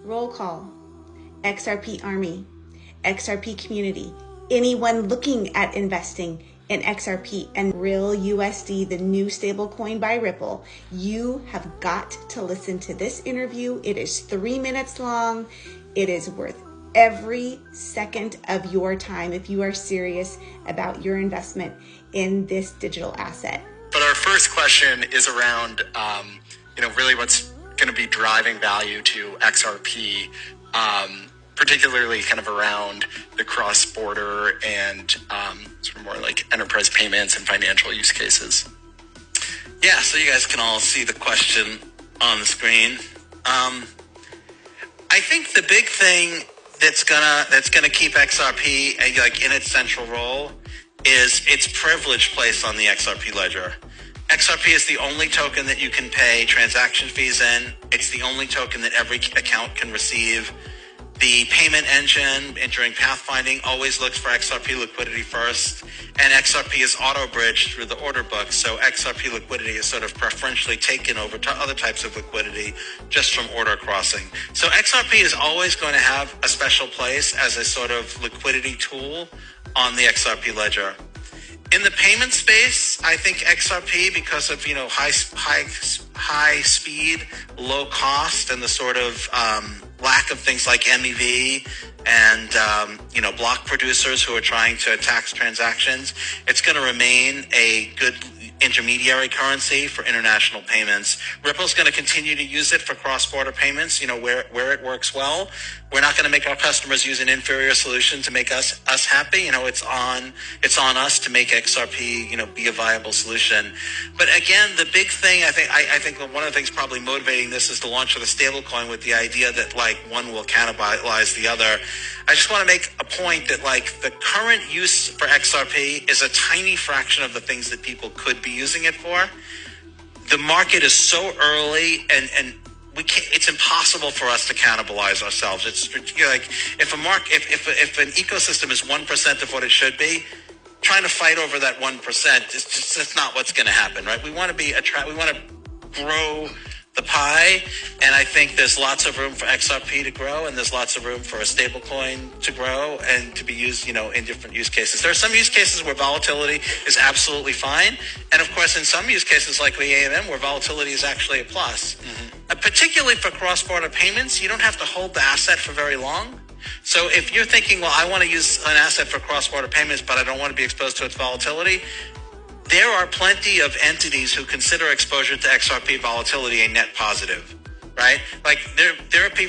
Roll call. XRP Army, XRP community, anyone looking at investing in XRP and Real USD, the new stablecoin by Ripple, you have got to listen to this interview. It is 3 minutes long. It is worth every second of your time if you are serious about your investment in this digital asset. But our first question is around, really what's going to be driving value to XRP, particularly kind of around the cross-border and sort of more like enterprise payments and financial use cases. Yeah, so you guys can all see the question on the screen. I think the big thing that's gonna keep XRP in its central role is its privileged place on the XRP ledger. XRP is the only token that you can pay transaction fees in. It's the only token that every account can receive. The payment engine during pathfinding always looks for XRP liquidity first, and XRP is auto-bridged through the order book, so XRP liquidity is sort of preferentially taken over to other types of liquidity just from order crossing. So XRP is always going to have a special place as a sort of liquidity tool on the XRP ledger. In the payment space, I think XRP, because of high speed, low cost, and the sort of lack of things like MEV and block producers who are trying to tax transactions, it's going to remain a good intermediary currency for international payments. Ripple's going to continue to use it for cross-border payments, where it works well. We're not going to make our customers use an inferior solution to make us happy. It's on us to make XRP, be a viable solution. But again, the big thing, I think one of the things probably motivating this is the launch of the stablecoin with the idea that one will cannibalize the other. I just want to make a point that the current use for XRP is a tiny fraction of the things that people could be using it for. The market is so early and we can't, it's impossible for us to cannibalize ourselves. It's if an ecosystem is 1% of what it should be, trying to fight over that 1% is that's not what's going to happen, right? We want to grow the pie, and I think there's lots of room for XRP to grow, and there's lots of room for a stablecoin to grow and to be used, in different use cases. There are some use cases where volatility is absolutely fine, and of course, in some use cases like the AMM, where volatility is actually a plus. Particularly for cross-border payments, you don't have to hold the asset for very long. So if you're thinking, well, I want to use an asset for cross-border payments, but I don't want to be exposed to its volatility, there are plenty of entities who consider exposure to XRP volatility a net positive, right? There are people